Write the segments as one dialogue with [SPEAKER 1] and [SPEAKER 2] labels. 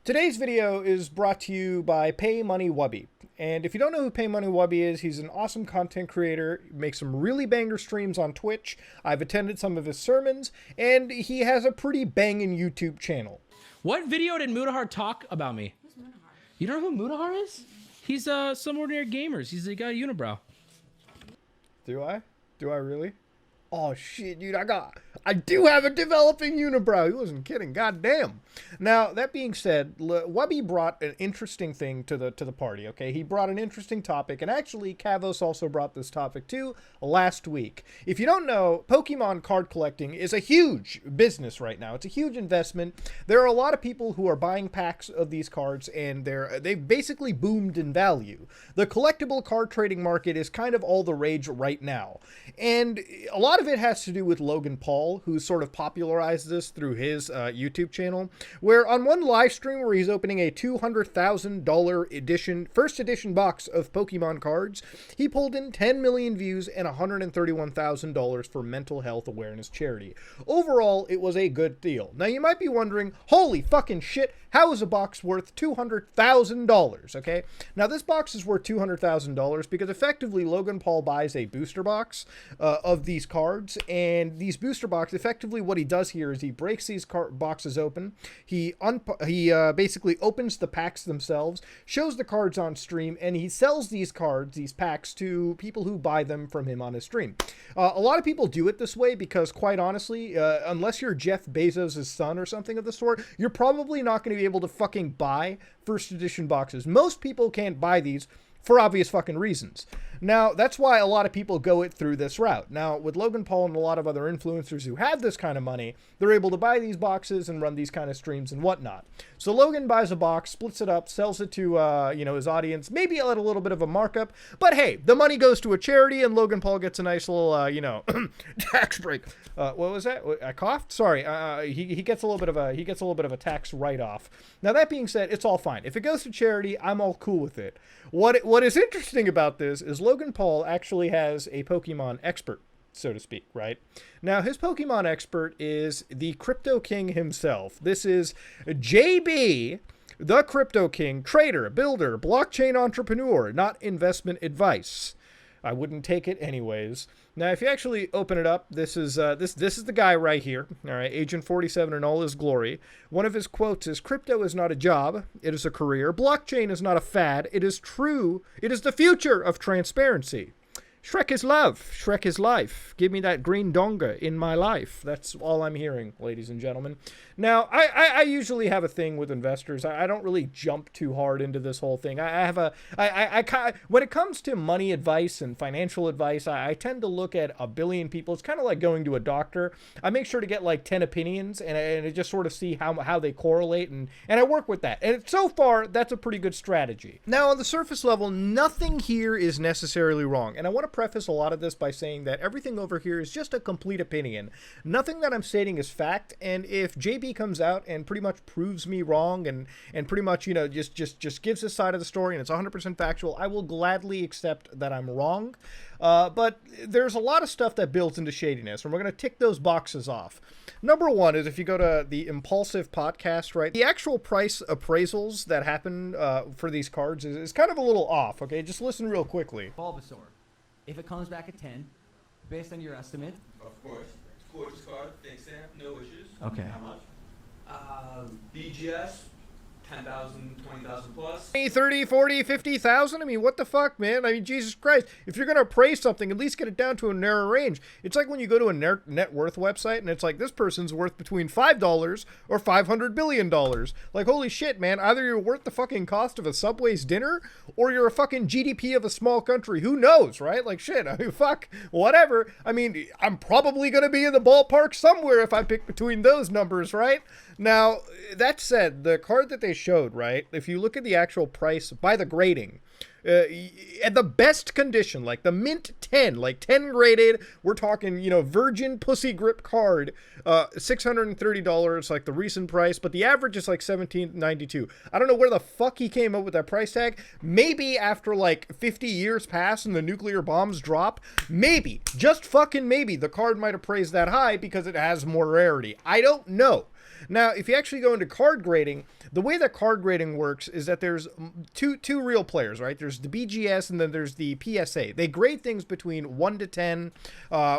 [SPEAKER 1] Today's video is brought to you by Pay Money Wubby. And if you don't know who Pay Money Wubby is, he's an awesome content creator, makes some really banger streams on Twitch. I've attended some of his sermons, and he has a pretty banging YouTube channel.
[SPEAKER 2] What video did Mutahar talk about me? Who's Mutahar? You don't know who Mutahar is? He's some ordinary gamers. He's the guy Unibrow.
[SPEAKER 1] Do I? Do I really? Oh shit, dude, I do have a developing unibrow. He wasn't kidding. God damn. Now, that being said, Wubby brought an interesting thing to the party, okay? He brought an interesting topic, and actually, Kavos also brought this topic too last week. If you don't know, Pokemon card collecting is a huge business right now. It's a huge investment. There are a lot of people who are buying packs of these cards, and they've basically boomed in value. The collectible card trading market is kind of all the rage right now. And a lot of it has to do with Logan Paul, who sort of popularized this through his YouTube channel, where on one live stream where he's opening a $200,000 first edition box of Pokemon cards, he pulled in 10 million views and $131,000 for mental health awareness charity. Overall, it was a good deal. Now, you might be wondering, holy fucking shit, how is a box worth $200,000, okay? Now, this box is worth $200,000 because effectively Logan Paul buys a booster box of these cards, and these booster boxes, effectively what he does here is he breaks these boxes open, he basically opens the packs themselves, shows the cards on stream, and he sells these packs, to people who buy them from him on his stream. A lot of people do it this way because, quite honestly, unless you're Jeff Bezos' son or something of the sort, you're probably not going to be able to fucking buy first edition boxes. Most people can't buy these for obvious fucking reasons. Now, that's why a lot of people go it through this route. Now, with Logan Paul and a lot of other influencers who have this kind of money, they're able to buy these boxes and run these kind of streams and whatnot. So Logan buys a box, splits it up, sells it to, his audience, maybe at a little bit of a markup, but hey, the money goes to a charity and Logan Paul gets a nice little, tax break. What was that? I coughed? Sorry. He gets a little bit of a tax write-off. Now, that being said, it's all fine. If it goes to charity, I'm all cool with it. What is interesting about this is Logan Paul actually has a Pokemon expert, so to speak, right? Now, his Pokemon expert is the Crypto King himself. This is JB, the Crypto King, trader, builder, blockchain entrepreneur, not investment advice. I wouldn't take it anyways. Now, if you actually open it up, this is the guy right here. All right, Agent 47 in all his glory. One of his quotes is, "Crypto is not a job, it is a career. Blockchain is not a fad, it is true. It is the future of transparency. Shrek is love. Shrek is life. Give me that green donga in my life." That's all I'm hearing, ladies and gentlemen. Now, I usually have a thing with investors. I don't really jump too hard into this whole thing. When it comes to money advice and financial advice, I tend to look at a billion people. It's kind of like going to a doctor. I make sure to get like 10 opinions and I just sort of see how they correlate, and I work with that. And so far, that's a pretty good strategy. Now, on the surface level, nothing here is necessarily wrong. And I want to preface a lot of this by saying that everything over here is just a complete opinion. Nothing that I'm stating is fact, and if JB comes out and pretty much proves me wrong and pretty much, just gives his side of the story and it's 100% factual, I will gladly accept that I'm wrong. But there's a lot of stuff that builds into shadiness, and we're going to tick those boxes off. Number one is if you go to the Impulsive podcast, right, the actual price appraisals that happen for these cards is kind of a little off, okay? Just listen real quickly.
[SPEAKER 3] Bulbasaur, if it comes back at 10, based on your estimate.
[SPEAKER 4] Of course. Gorgeous card. Thanks, Sam. No issues.
[SPEAKER 3] Okay.
[SPEAKER 4] How much? BGS, 10,000, 20,000 plus.
[SPEAKER 1] 20, 30, 40, 50,000? I mean, what the fuck, man? I mean, Jesus Christ. If you're going to appraise something, at least get it down to a narrow range. It's like when you go to a net worth website and it's like, this person's worth between $5 or $500 billion. Like, holy shit, man. Either you're worth the fucking cost of a Subway's dinner or you're a fucking GDP of a small country. Who knows, right? Like, shit. I mean, fuck. Whatever. I mean, I'm probably going to be in the ballpark somewhere if I pick between those numbers, right? Now, that said, the card that they showed, right, if you look at the actual price by the grading, at the best condition, like the mint 10, like 10 graded, we're talking, virgin pussy grip card, $630, like the recent price, but the average is like $17.92. I don't know where the fuck he came up with that price tag. Maybe after like 50 years pass and the nuclear bombs drop, maybe, just fucking maybe, the card might have praised that high because it has more rarity. I don't know. Now, if you actually go into card grading, the way that card grading works is that there's two real players, right? There's the BGS and then there's the PSA. They grade things between 1 to 10,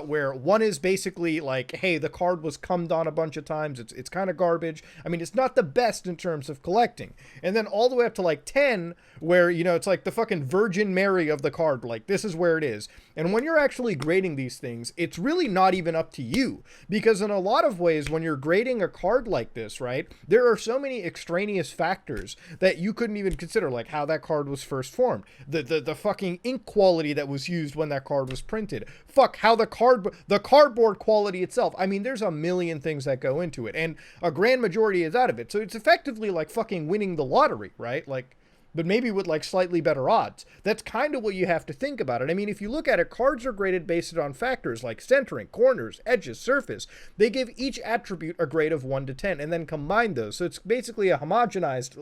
[SPEAKER 1] where 1 is basically like, hey, the card was cummed on a bunch of times. It's kind of garbage. I mean, it's not the best in terms of collecting. And then all the way up to like 10, where, you know, it's like the fucking Virgin Mary of the card. Like, this is where it is. And when you're actually grading these things, it's really not even up to you. Because in a lot of ways, when you're grading a card like this, right, there are so many extraneous factors that you couldn't even consider, like how that card was first formed, the fucking ink quality that was used when that card was printed, fuck, how the cardboard quality itself. I mean, there's a million things that go into it, and a grand majority is out of it. So it's effectively like fucking winning the lottery, right? Like, but maybe with like slightly better odds. That's kind of what you have to think about it. I mean, if you look at it, cards are graded based on factors like centering, corners, edges, surface. They give each attribute a grade of 1 to 10 and then combine those. So it's basically a homogenized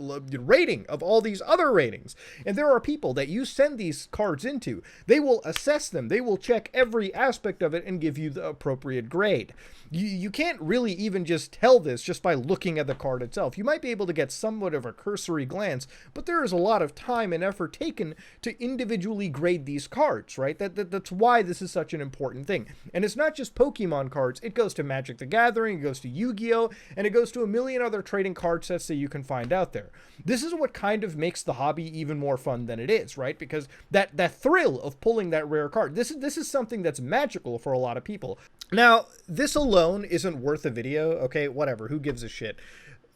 [SPEAKER 1] rating of all these other ratings. And there are people that you send these cards into. They will assess them. They will check every aspect of it and give you the appropriate grade. You can't really even just tell this just by looking at the card itself. You might be able to get somewhat of a cursory glance, but there is a lot of time and effort taken to individually grade these cards, right? That's why this is such an important thing. And it's not just Pokemon cards. It goes to Magic the Gathering, it goes to Yu-Gi-Oh!, and it goes to a million other trading card sets that you can find out there. This is what kind of makes the hobby even more fun than it is, right? Because that thrill of pulling that rare card, this is something that's magical for a lot of people. Now, this alone isn't worth a video, okay? Whatever, who gives a shit?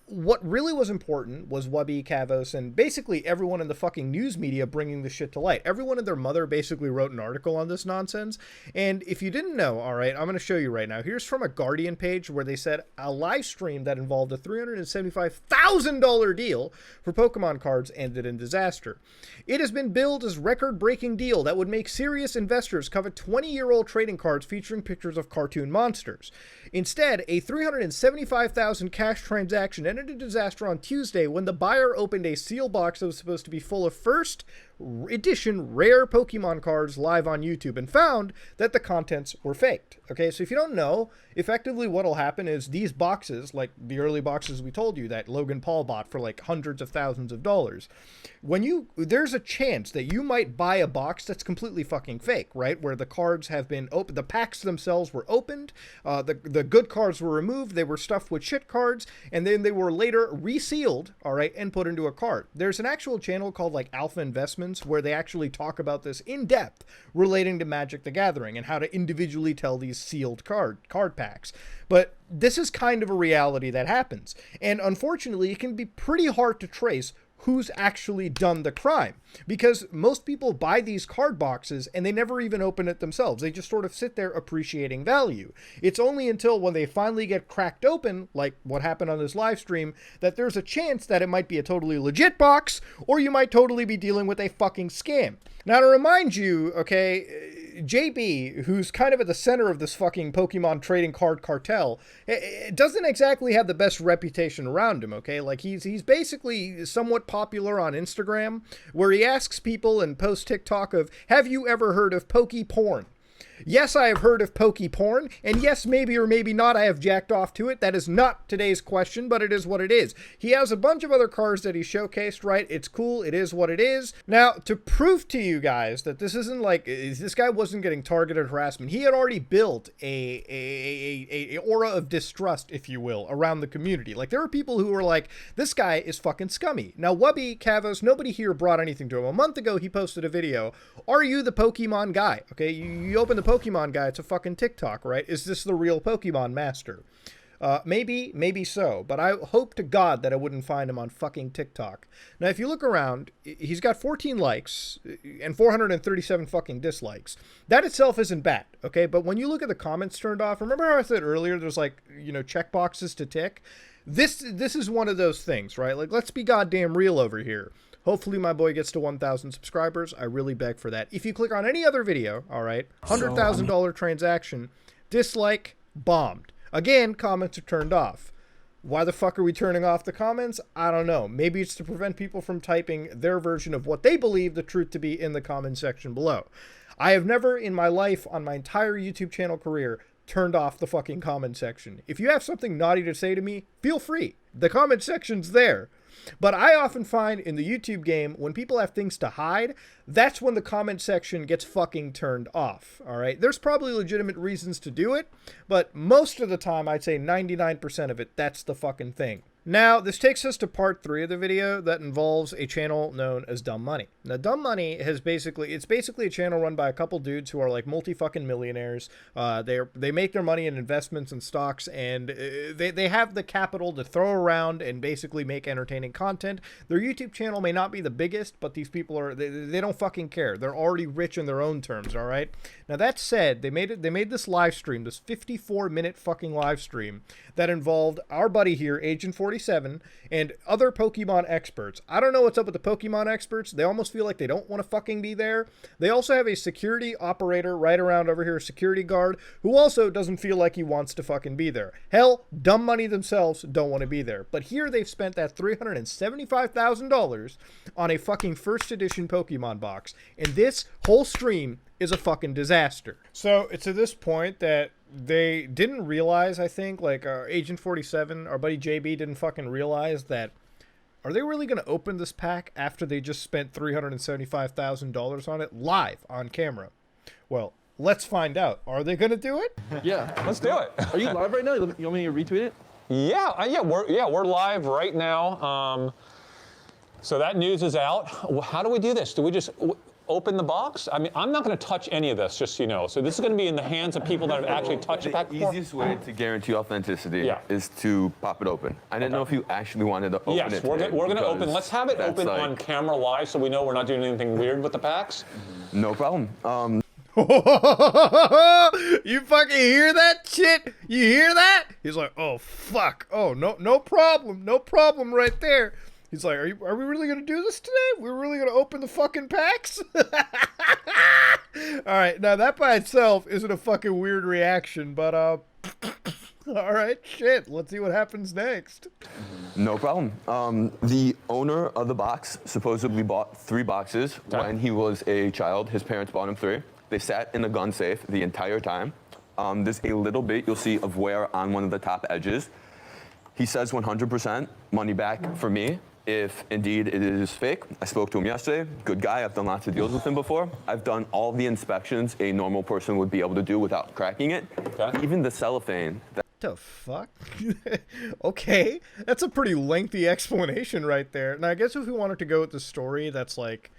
[SPEAKER 1] What really was important was Wubby, Kavos, and basically everyone in the fucking news media bringing this shit to light. Everyone and their mother basically wrote an article on this nonsense. And if you didn't know, all right, I'm going to show you right now. Here's from a Guardian page where they said a live stream that involved a $375,000 deal for Pokemon cards ended in disaster. It has been billed as record-breaking deal that would make serious investors covet 20-year-old trading cards featuring pictures of cartoon monsters. Instead, a $375,000 cash transaction ended in disaster on Tuesday when the buyer opened a sealed box that was supposed to be full of first edition rare Pokemon cards live on YouTube and found that the contents were faked. Okay, so if you don't know, effectively what'll happen is these boxes, like the early boxes we told you that Logan Paul bought for like hundreds of thousands of dollars, there's a chance that you might buy a box that's completely fucking fake, right? Where the cards have been opened, the packs themselves were opened, the good cards were removed, they were stuffed with shit cards, and then they were later resealed, all right, and put into a cart. There's an actual channel called like Alpha Investments where they actually talk about this in depth relating to Magic the Gathering and how to individually tell these sealed card packs. But this is kind of a reality that happens. And unfortunately, it can be pretty hard to trace who's actually done the crime, because most people buy these card boxes and they never even open it themselves. They just sort of sit there appreciating value. It's only until when they finally get cracked open, like what happened on this live stream, that there's a chance that it might be a totally legit box, or you might totally be dealing with a fucking scam. Now, to remind you, okay, JB, who's kind of at the center of this fucking Pokemon trading card cartel, doesn't exactly have the best reputation around him, okay? Like, he's basically somewhat popular on Instagram, where he asks people and posts TikTok of, have you ever heard of Poke Porn? Yes, I have heard of Poke Porn, and yes, maybe or maybe not, I have jacked off to it. That is not today's question, but it is what it is. He has a bunch of other cards that he showcased, right? It's cool. It is what it is. Now, to prove to you guys that this isn't like, this guy wasn't getting targeted harassment, he had already built a aura of distrust, if you will, around the community. Like, there were people who were like, this guy is fucking scummy. Now, Wubby, Kavos, nobody here brought anything to him. A month ago, he posted a video. Are you the Pokemon guy? Okay, you open the Pokemon guy, it's a fucking TikTok, right? Is this the real Pokemon master? Maybe so, but I hope to God that I wouldn't find him on fucking TikTok. Now, if you look around, he's got 14 likes and 437 fucking dislikes. That itself isn't bad, okay? But when you look at the comments turned off, remember how I said earlier there's like, you know, check boxes to tick? This is one of those things, right? Like, let's be goddamn real over here. Hopefully my boy gets to 1,000 subscribers. I really beg for that. If you click on any other video, all right, $100,000 transaction, dislike, bombed. Again, comments are turned off. Why the fuck are we turning off the comments? I don't know. Maybe it's to prevent people from typing their version of what they believe the truth to be in the comment section below. I have never in my life, on my entire YouTube channel career, turned off the fucking comment section. If you have something naughty to say to me, feel free. The comment section's there. But I often find in the YouTube game, when people have things to hide, that's when the comment section gets fucking turned off, all right? There's probably legitimate reasons to do it, but most of the time, I'd say 99% of it, that's the fucking thing. Now, this takes us to part 3 of the video that involves a channel known as Dumb Money. Now, Dumb Money it's basically a channel run by a couple dudes who are like multi-fucking millionaires. They make their money in investments and stocks, and they have the capital to throw around and basically make entertaining content. Their YouTube channel may not be the biggest, but these people they don't fucking care. They're already rich in their own terms, all right? Now, that said, they made this live stream, this 54-minute fucking live stream that involved our buddy here, Agent 47, and other Pokemon experts. I don't know what's up with the Pokemon experts. They almost feel like they don't want to fucking be there. They also have a security operator right around over here, a security guard, who also doesn't feel like he wants to fucking be there. Hell, Dumb Money themselves don't want to be there. But here they've spent that $375,000 on a fucking first edition Pokemon box. And this whole stream is a fucking disaster. So it's at this point that they didn't realize, I think, like Agent 47, our buddy JB didn't fucking realize that, are they really going to open this pack after they just spent $375,000 on it live on camera? Well, let's find out. Are they going to do it?
[SPEAKER 5] Yeah, let's do it.
[SPEAKER 6] Are you live right now? You want me to retweet it?
[SPEAKER 5] Yeah, we're live right now. So that news is out. How do we do this? Do we just open the box? I mean, I'm not going to touch any of this, just so you know. So this is going to be in the hands of people that have actually touched the pack
[SPEAKER 6] The
[SPEAKER 5] before.
[SPEAKER 6] easiest way to guarantee authenticity
[SPEAKER 5] Yeah.
[SPEAKER 6] is to pop it open. I didn't know if you actually wanted to open
[SPEAKER 5] Yes,
[SPEAKER 6] it.
[SPEAKER 5] we're
[SPEAKER 6] today
[SPEAKER 5] going to open.
[SPEAKER 6] because
[SPEAKER 5] Let's have it
[SPEAKER 6] that's
[SPEAKER 5] open
[SPEAKER 6] like-
[SPEAKER 5] on camera live, so we know we're not doing anything weird with the packs.
[SPEAKER 6] No problem.
[SPEAKER 1] You fucking hear that shit? You hear that? He's like, oh fuck. Oh no problem right there. He's like, are we really gonna do this today? We're really gonna open the fucking packs? Alright, now that by itself isn't a fucking weird reaction, but alright, shit. Let's see what happens next.
[SPEAKER 6] No problem. The owner of the box supposedly bought 3 boxes when he was a child. His parents bought him 3. They sat in the gun safe the entire time. There's a little bit you'll see of wear on one of the top edges. He says 100% money back for me if indeed it is fake. I spoke to him yesterday. Good guy. I've done lots of deals with him before. I've done all the inspections a normal person would be able to do without cracking it.
[SPEAKER 5] Okay.
[SPEAKER 6] Even the cellophane.
[SPEAKER 1] The fuck? Okay, that's a pretty lengthy explanation right there. Now, I guess if we wanted to go with the story, that's like,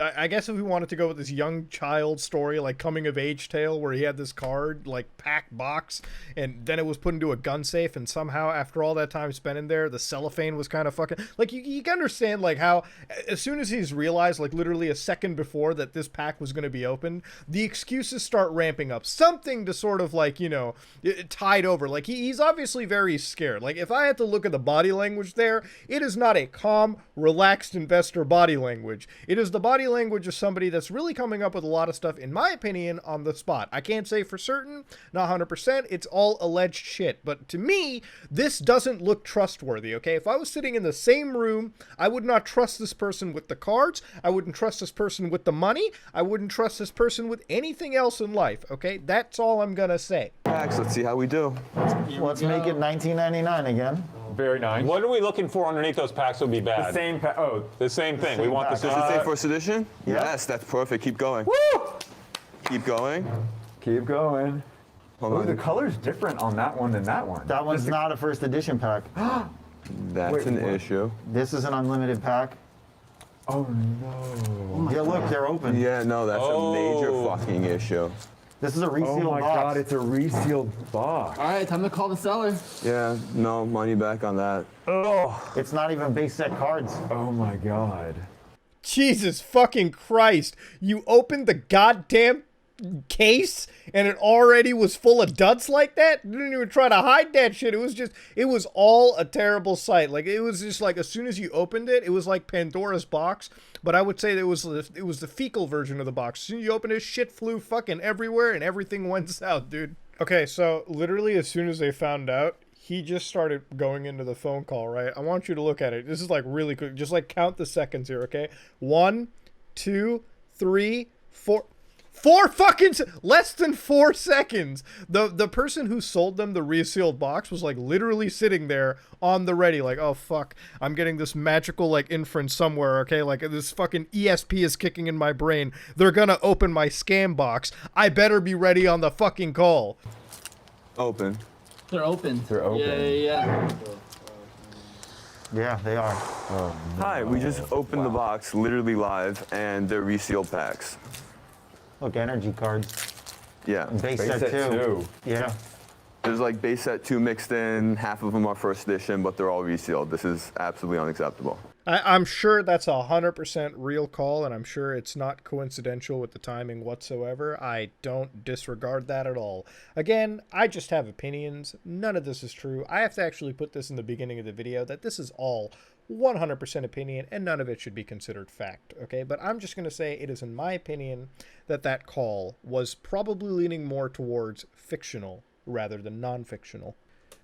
[SPEAKER 1] I guess if we wanted to go with this young child story, like coming of age tale, where he had this card, like packed box, and then it was put into a gun safe, and somehow after all that time spent in there, the cellophane was kind of fucking, like you can understand like how as soon as he's realized, like literally a second before that this pack was going to be opened, the excuses start ramping up, something to sort of like, you know, tide over. Like he's obviously very scared. Like if I had to look at the body language there, it is not a calm, relaxed investor body language. It is the body language of somebody that's really coming up with a lot of stuff, in my opinion, on the spot. I can't say for certain, not 100%, it's all alleged shit, but to me, this doesn't look trustworthy, okay? If I was sitting in the same room, I would not trust this person with the cards, I wouldn't trust this person with the money, I wouldn't trust this person with anything else in life, okay? That's all I'm gonna say.
[SPEAKER 6] Let's see how we do.
[SPEAKER 7] Let's make it $19.99 again.
[SPEAKER 8] Very nice.
[SPEAKER 5] What are we looking for underneath those packs that would be bad?
[SPEAKER 8] The same
[SPEAKER 5] The same thing. We want
[SPEAKER 7] pack.
[SPEAKER 5] the
[SPEAKER 6] Does
[SPEAKER 5] same.
[SPEAKER 6] it say first edition?
[SPEAKER 7] yeah.
[SPEAKER 6] Yes, that's perfect. Keep going.
[SPEAKER 8] Woo!
[SPEAKER 6] Keep going.
[SPEAKER 8] Keep going.
[SPEAKER 6] Hold
[SPEAKER 8] Oh,
[SPEAKER 6] on.
[SPEAKER 8] the color's different on that one than that one.
[SPEAKER 7] That one's not a first edition pack.
[SPEAKER 6] That's
[SPEAKER 8] Wait,
[SPEAKER 6] an
[SPEAKER 8] what?
[SPEAKER 6] issue.
[SPEAKER 7] This is an unlimited pack.
[SPEAKER 8] Oh no.
[SPEAKER 7] Yeah, look, they're open.
[SPEAKER 6] Yeah, no, that's a major fucking issue.
[SPEAKER 7] This is a
[SPEAKER 8] Oh
[SPEAKER 7] resealed
[SPEAKER 8] my
[SPEAKER 7] box.
[SPEAKER 8] god, it's a resealed box.
[SPEAKER 3] All right, time to call the seller.
[SPEAKER 6] Yeah, no money back on that.
[SPEAKER 8] Oh.
[SPEAKER 7] It's not even base set cards.
[SPEAKER 8] Oh my god.
[SPEAKER 1] Jesus fucking Christ. You opened the goddamn case and it already was full of duds like that? You didn't even try to hide that shit. It was all a terrible sight. Like, it was just like, as soon as you opened it, it was like Pandora's box. But I would say that it was the fecal version of the box. As soon as you opened it, shit flew fucking everywhere and everything went south, dude. Okay, so literally as soon as they found out, he just started going into the phone call, right? I want you to look at it. This is like really quick. Just like count the seconds here, okay? 1, 2, 3, 4. Less than 4 seconds. The person who sold them the resealed box was like literally sitting there on the ready, like, oh fuck, I'm getting this magical like inference somewhere, okay? Like this fucking ESP is kicking in my brain. They're gonna open my scam box. I better be ready on the fucking call.
[SPEAKER 6] Open.
[SPEAKER 9] They're open.
[SPEAKER 8] They're open.
[SPEAKER 9] Yeah.
[SPEAKER 7] Yeah, they are.
[SPEAKER 6] Hi, we just opened the box, literally live, and they're resealed packs.
[SPEAKER 7] Look, energy cards.
[SPEAKER 6] Yeah.
[SPEAKER 7] Base
[SPEAKER 8] Base
[SPEAKER 7] set
[SPEAKER 8] set
[SPEAKER 7] 2.
[SPEAKER 8] two.
[SPEAKER 7] Yeah.
[SPEAKER 6] There's like base set 2 mixed in, half of them are first edition, but they're all resealed. This is absolutely unacceptable.
[SPEAKER 1] I'm sure that's 100% real call, and I'm sure it's not coincidental with the timing whatsoever. I don't disregard that at all. Again, I just have opinions. None of this is true. I have to actually put this in the beginning of the video that this is all 100% opinion, and none of it should be considered fact, okay? But I'm just going to say it is in my opinion that that call was probably leaning more towards fictional rather than non-fictional.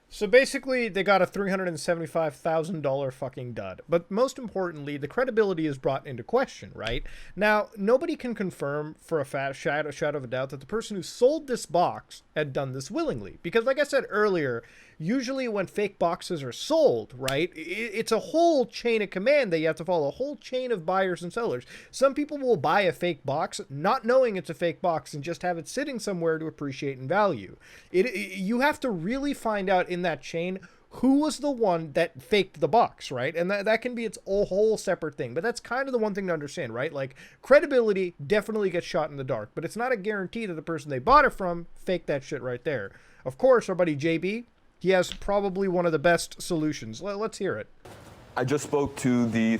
[SPEAKER 1] So basically, they got a $375,000 fucking dud. But most importantly, the credibility is brought into question, right? Now, nobody can confirm for a shadow of a doubt that the person who sold this box had done this willingly. Because like I said earlier, usually when fake boxes are sold, right, it's a whole chain of command that you have to follow, a whole chain of buyers and sellers. Some people will buy a fake box not knowing it's a fake box and just have it sitting somewhere to appreciate in value. You have to really find out in that chain who was the one that faked the box, right? And that can be its whole separate thing. But that's kind of the one thing to understand, right? Like, credibility definitely gets shot in the dark, but it's not a guarantee that the person they bought it from faked that shit right there. Of course, our buddy JB, he has probably one of the best solutions. Let's hear it.
[SPEAKER 6] I just spoke to the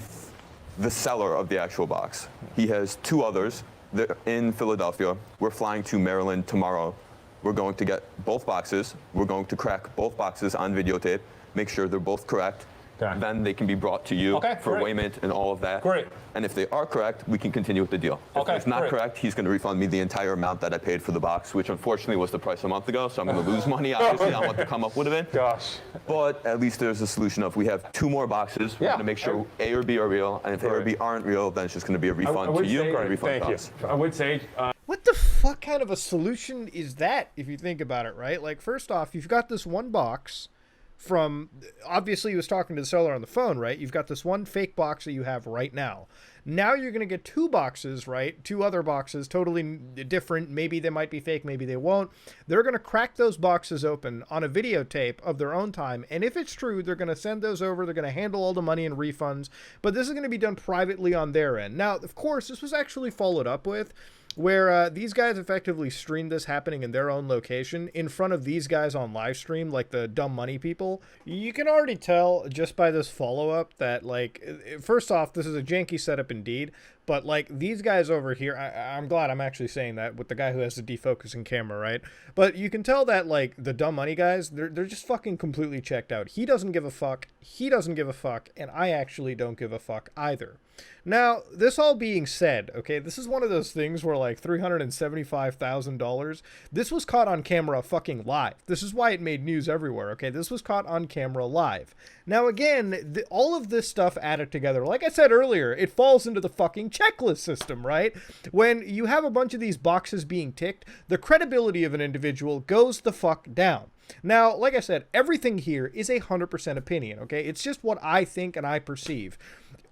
[SPEAKER 6] seller of the actual box. He has 2 others. They're in Philadelphia. We're flying to Maryland tomorrow. We're going to get both boxes. We're going to crack both boxes on videotape, make sure they're both correct.
[SPEAKER 5] Okay.
[SPEAKER 6] Then they can be brought to you for
[SPEAKER 5] great.
[SPEAKER 6] weighment and all of that.
[SPEAKER 5] Great.
[SPEAKER 6] And if they are correct, we can continue with the deal.
[SPEAKER 5] Okay,
[SPEAKER 6] If it's not
[SPEAKER 5] great.
[SPEAKER 6] correct, he's going to refund me the entire amount that I paid for the box, which unfortunately was the price a month ago, so I'm going to lose money, obviously, on what the come up would have been.
[SPEAKER 5] Gosh.
[SPEAKER 6] But at least there's a solution of we have 2 more boxes. We're
[SPEAKER 5] Yeah.
[SPEAKER 6] going to make sure A or B are real, and if A or B aren't real, then it's just going to be a
[SPEAKER 8] I
[SPEAKER 6] refund
[SPEAKER 8] would
[SPEAKER 6] to you
[SPEAKER 8] say,
[SPEAKER 6] and a refund
[SPEAKER 8] thank
[SPEAKER 6] to
[SPEAKER 8] you.
[SPEAKER 6] us.
[SPEAKER 8] I would say,
[SPEAKER 1] What the fuck kind of a solution is that, if you think about it, right? Like, first off, you've got this one box from, obviously he was talking to the seller on the phone, right? You've got this one fake box that you have right now. Now you're going to get 2 boxes, right? 2 other boxes, totally different. Maybe they might be fake, maybe they won't. They're going to crack those boxes open on a videotape of their own time. And if it's true, they're going to send those over. They're going to handle all the money and refunds. But this is going to be done privately on their end. Now, of course, this was actually followed up with where these guys effectively streamed this happening in their own location in front of these guys on live stream, like the dumb money people. You can already tell just by this follow-up that, like, first off, this is a janky setup indeed, but, like, these guys over here, I'm glad I'm actually saying that with the guy who has the defocusing camera, right? But you can tell that, like, the dumb money guys, they're just fucking completely checked out. He doesn't give a fuck, he doesn't give a fuck, and I actually don't give a fuck either. Now, this all being said, okay, this is one of those things where, like, $375,000, this was caught on camera fucking live. This is why it made news everywhere, okay? This was caught on camera live. Now, again, all of this stuff added together, like I said earlier, it falls into the fucking checklist system, right? When you have a bunch of these boxes being ticked, the credibility of an individual goes the fuck down. Now, like I said, everything here is 100% opinion, okay? It's just what I think and I perceive.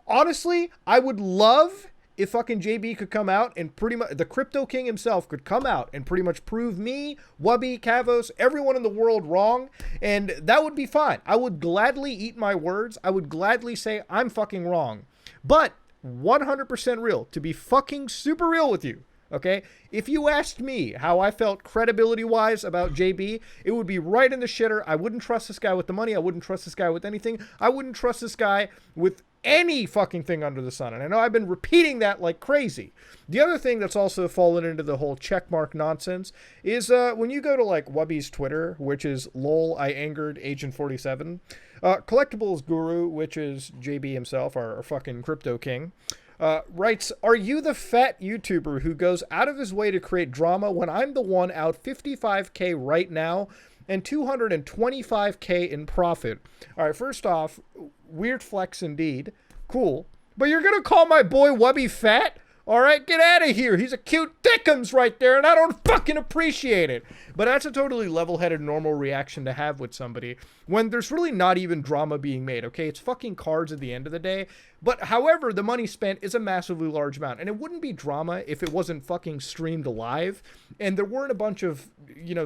[SPEAKER 1] Honestly, I would love if fucking JB could come out and pretty much, the Crypto King himself could come out and pretty much prove me, Wubby, Kavos, everyone in the world wrong, and that would be fine. I would gladly eat my words. I would gladly say I'm fucking wrong. But 100% real, to be fucking super real with you, okay? If you asked me how I felt credibility-wise about JB, it would be right in the shitter. I wouldn't trust this guy with the money. I wouldn't trust this guy with anything. I wouldn't trust this guy with any fucking thing under the sun. And I know I've been repeating that like crazy. The other thing that's also fallen into the whole checkmark nonsense is when you go to, like, Wubby's Twitter, which is lol, I angered Agent 47, Collectibles Guru, which is JB himself, our fucking Crypto King, writes, "Are you the fat YouTuber who goes out of his way to create drama when I'm the one out 55K right now and 225K in profit?" All right, first off, weird flex indeed. Cool. But you're going to call my boy Wubby fat? All right, get out of here. He's a cute dickums right there, and I don't fucking appreciate it. But that's a totally level-headed, normal reaction to have with somebody when there's really not even drama being made, okay? It's fucking cards at the end of the day. But however, the money spent is a massively large amount, and it wouldn't be drama if it wasn't fucking streamed live, and there weren't a bunch of,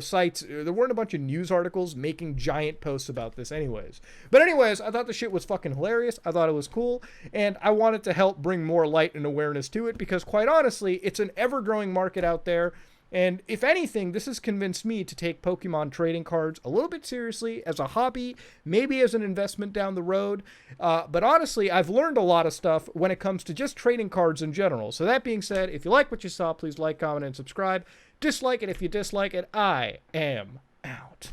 [SPEAKER 1] sites, there weren't a bunch of news articles making giant posts about this anyways. But anyways, I thought the shit was fucking hilarious. I thought it was cool, and I wanted to help bring more light and awareness to it because, quite honestly, it's an ever-growing market out there. And if anything, this has convinced me to take Pokemon trading cards a little bit seriously as a hobby, maybe as an investment down the road. But honestly, I've learned a lot of stuff when it comes to just trading cards in general. So that being said, if you like what you saw, please like, comment, and subscribe. Dislike it if you dislike it. I am out.